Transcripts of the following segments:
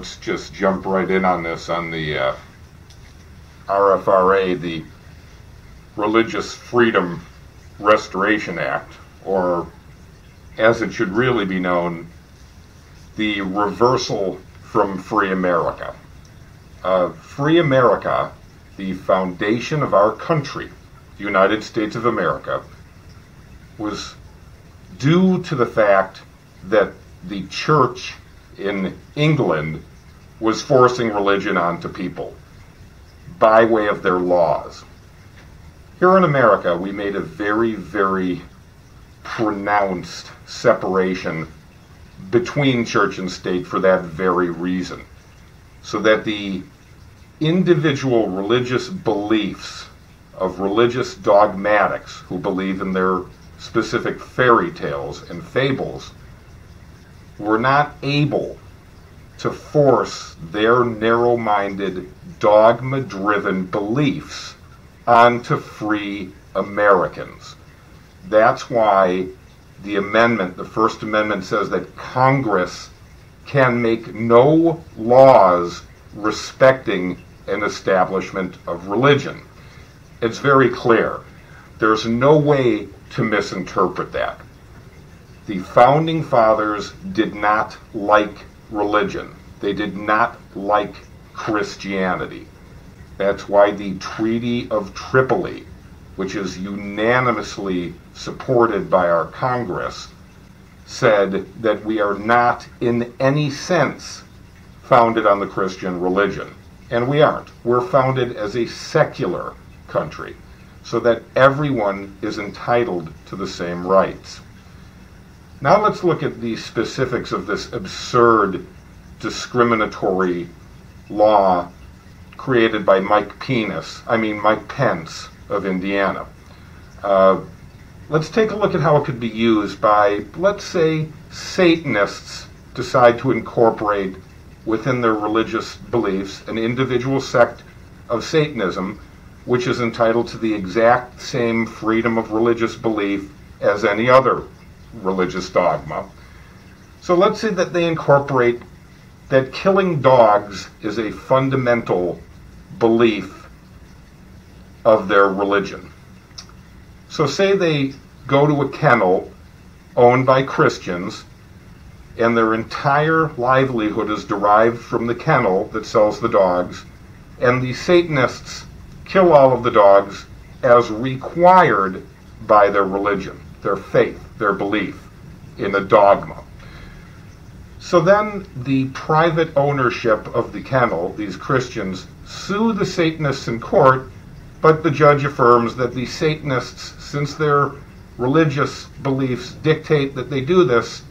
let's just jump right in on this on the RFRA, the Religious Freedom Restoration Act, or as it should really be known, the Reversal from Free America. Free America, the foundation of our country, the United States of America, was due to the fact that the church in England was forcing religion onto people by way of their laws. Here in America, we made a very, very pronounced separation between church and state for that very reason, so that the individual religious beliefs of religious dogmatics who believe in their specific fairy tales and fables were not able to force their narrow-minded, dogma-driven beliefs onto free Americans. That's why the amendment, the First Amendment, says that Congress can make no laws respecting an establishment of religion. It's very clear. There's no way to misinterpret that. The Founding Fathers did not like religion. They did not like Christianity. That's why the Treaty of Tripoli, which is unanimously supported by our Congress, said that we are not in any sense founded on the Christian religion. And we aren't. We're founded as a secular country, so that everyone is entitled to the same rights. Now let's look at the specifics of this absurd, discriminatory law created by Mike Pence of Indiana. Let's take a look at how it could be used by, let's say, Satanists decide to incorporate within their religious beliefs an individual sect of Satanism which is entitled to the exact same freedom of religious belief as any other religious dogma. So let's say that they incorporate that killing dogs is a fundamental belief of their religion. So say they go to a kennel owned by Christians, and their entire livelihood is derived from the kennel that sells the dogs, and the Satanists kill all of the dogs as required by their religion, their faith, their belief in a dogma. So then the private ownership of the kennel, these Christians, sue the Satanists in court, but the judge affirms that the Satanists, since their religious beliefs dictate that they do this,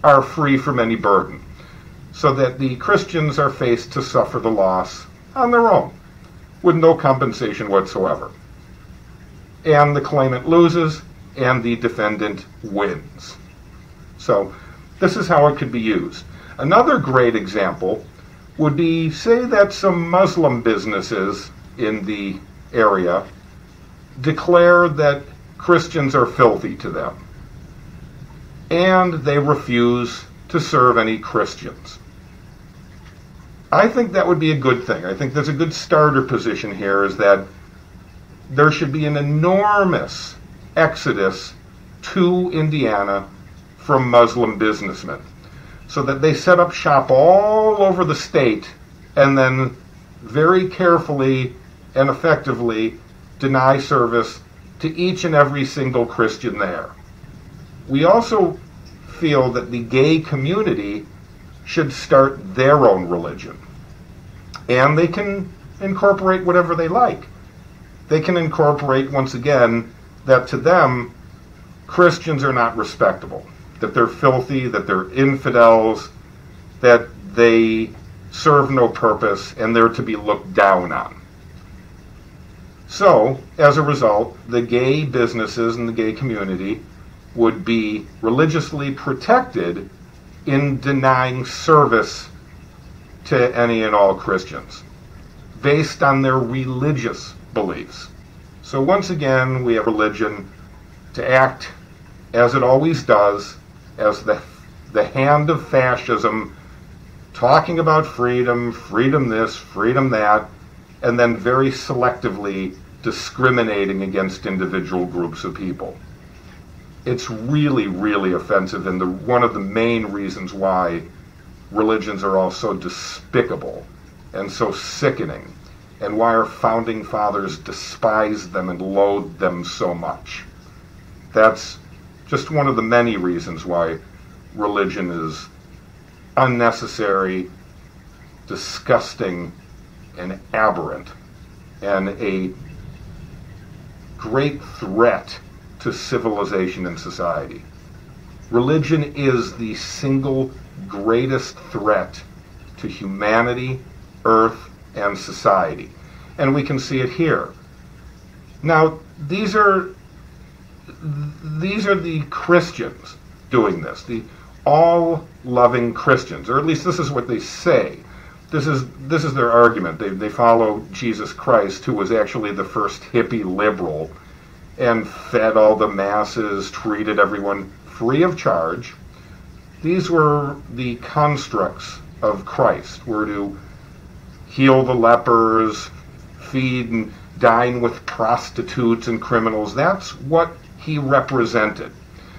are free from any burden, so that the Christians are faced to suffer the loss on their own, with no compensation whatsoever. And the claimant loses, and the defendant wins. So this is how it could be used. Another great example would be, say that some Muslim businesses in the area declare that Christians are filthy to them, and they refuse to serve any Christians. I think that would be a good thing. I think there's a good starter position here, is that there should be an enormous exodus to Indiana from Muslim businessmen, so that they set up shop all over the state and then very carefully and effectively deny service to each and every single Christian there. We also feel that the gay community should start their own religion. And they can incorporate whatever they like. They can incorporate, once again, that to them, Christians are not respectable, that they're filthy, that they're infidels, that they serve no purpose, and they're to be looked down on. So, as a result, the gay businesses and the gay community would be religiously protected in denying service to any and all Christians, based on their religious beliefs. So once again, we have religion to act, as it always does, as the hand of fascism talking about freedom, freedom this, freedom that, and then very selectively discriminating against individual groups of people. It's really, really offensive, and one of the main reasons why religions are all so despicable and so sickening, and why our founding fathers despised them and loathed them so much. That's just one of the many reasons why religion is unnecessary, disgusting, and aberrant, and a great threat to civilization and society. Religion is the single greatest threat to humanity, earth, and society. And we can see it here. Now, these are the Christians doing this, the all-loving Christians, or at least this is what they say. This is their argument. They follow Jesus Christ, who was actually the first hippie liberal, and fed all the masses, treated everyone free of charge. These were the constructs of Christ, were to heal the lepers, feed and dine with prostitutes and criminals. That's what he represented.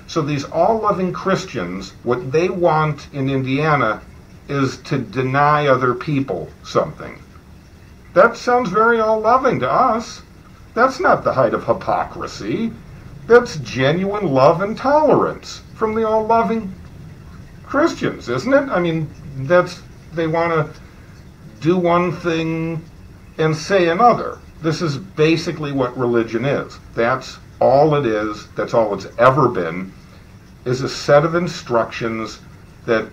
So these all-loving Christians, what they want in Indiana is to deny other people something. That sounds very all-loving to us. That's not the height of hypocrisy. That's genuine love and tolerance from the all-loving Christians, isn't it? I mean, they want to do one thing and say another. This is basically what religion is. That's all it is. That's all it's ever been, is a set of instructions that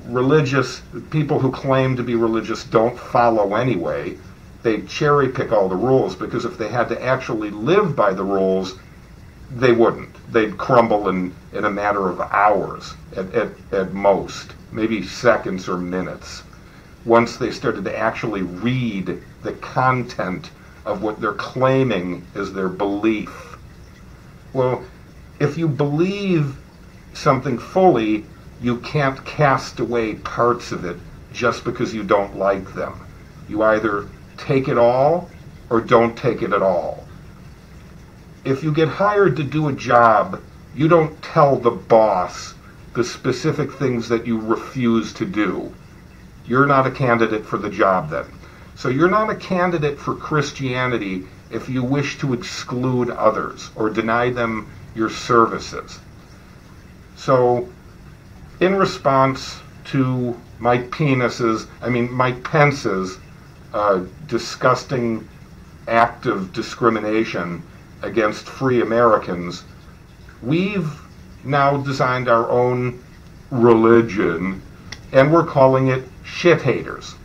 religious people who claim to be religious don't follow anyway. They cherry pick all the rules, because if they had to actually live by the rules, they wouldn't. They'd crumble in a matter of hours at most, maybe seconds or minutes, once they started to actually read the content of what they're claiming is their belief. Well, if you believe something fully, you can't cast away parts of it just because you don't like them. You either take it all or don't take it at all. If you get hired to do a job, you don't tell the boss the specific things that you refuse to do. You're not a candidate for the job then. So you're not a candidate for Christianity if you wish to exclude others or deny them your services. So in response to Mike Pence's disgusting act of discrimination against free Americans, we've now designed our own religion, and we're calling it shit haters.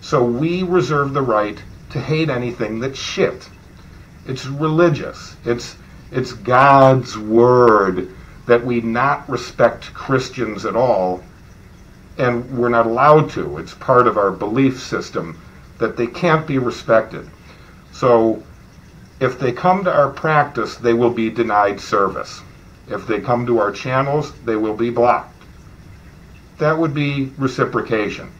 So we reserve the right to hate anything that's shit. It's religious. It's God's word that we not respect Christians at all, and we're not allowed to. It's part of our belief system that they can't be respected. So if they come to our practice, they will be denied service. If they come to our channels, they will be blocked. That would be reciprocation.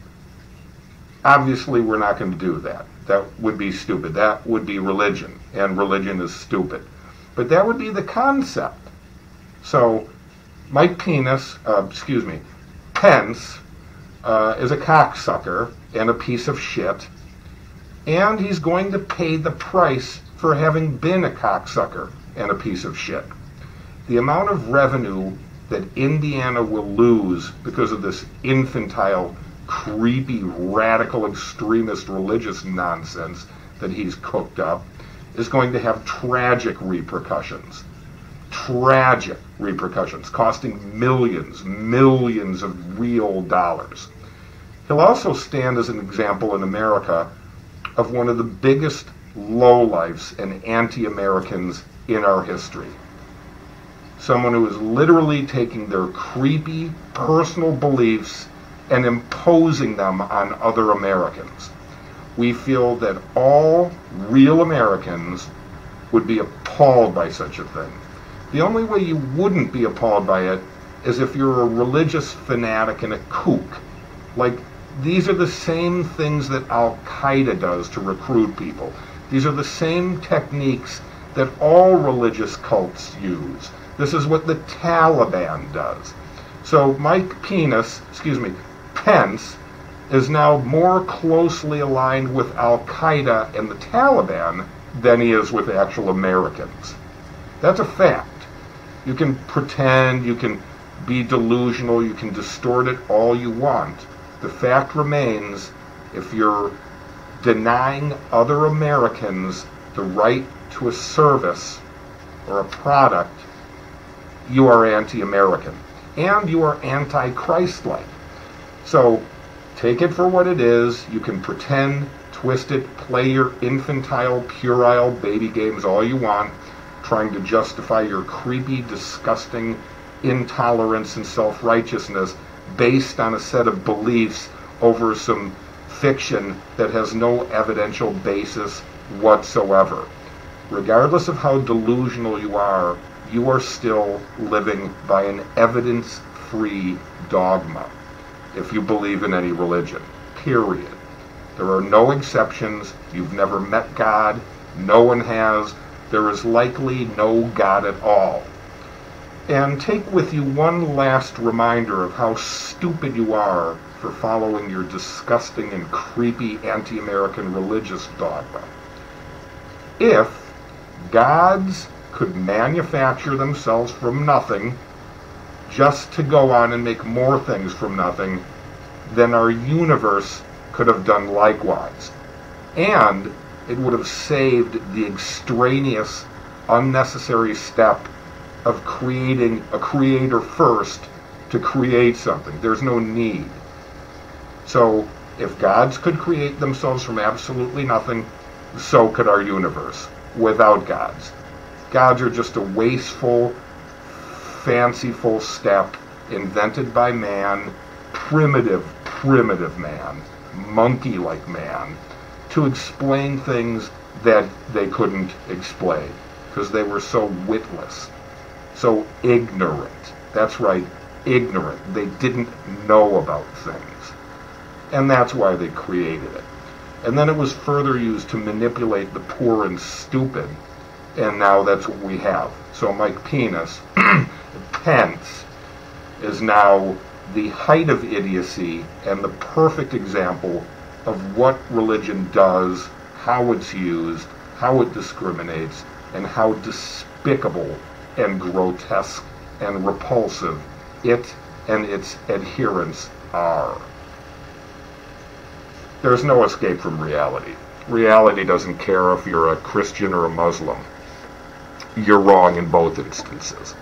Obviously, we're not going to do that. That would be stupid. That would be religion, and religion is stupid. But that would be the concept. So Pence is a cocksucker and a piece of shit, and he's going to pay the price for having been a cocksucker and a piece of shit. The amount of revenue that Indiana will lose because of this infantile, creepy, radical, extremist religious nonsense that he's cooked up is going to have tragic repercussions. Tragic repercussions, costing millions of real dollars. He'll also stand as an example in America of one of the biggest lowlifes and anti-Americans in our history. Someone who is literally taking their creepy personal beliefs and imposing them on other Americans. We feel that all real Americans would be appalled by such a thing. The only way you wouldn't be appalled by it is if you're a religious fanatic and a kook, like These are the same things that Al-Qaeda does to recruit people. These are the same techniques that all religious cults use. This is what the Taliban does. So Pence is now more closely aligned with Al-Qaeda and the Taliban than he is with actual Americans. That's a fact. You can pretend, you can be delusional, you can distort it all you want. The fact remains, if you're denying other Americans the right to a service or a product, you are anti-American. And you are anti-Christ-like. So take it for what it is. You can pretend, twist it, play your infantile, puerile baby games all you want, trying to justify your creepy, disgusting intolerance and self-righteousness based on a set of beliefs over some fiction that has no evidential basis whatsoever. Regardless of how delusional you are still living by an evidence-free dogma if you believe in any religion, period. There are no exceptions. You've never met God. No one has. There is likely no God at all. And take with you one last reminder of how stupid you are for following your disgusting and creepy anti-American religious dogma. If gods could manufacture themselves from nothing just to go on and make more things from nothing, then our universe could have done likewise. And it would have saved the extraneous, unnecessary step of creating a creator first to create something. There's no need. So if gods could create themselves from absolutely nothing, so could our universe without gods. Gods are just a wasteful, fanciful step invented by man, primitive man, monkey-like man, to explain things that they couldn't explain because they were so witless, so ignorant. That's right, ignorant. They didn't know about things. And that's why they created it. And then it was further used to manipulate the poor and stupid, and now that's what we have. So Mike Pence is now the height of idiocy and the perfect example of what religion does, how it's used, how it discriminates, and how despicable and grotesque and repulsive it and its adherents are. There's no escape from reality. Reality doesn't care if you're a Christian or a Muslim. You're wrong in both instances.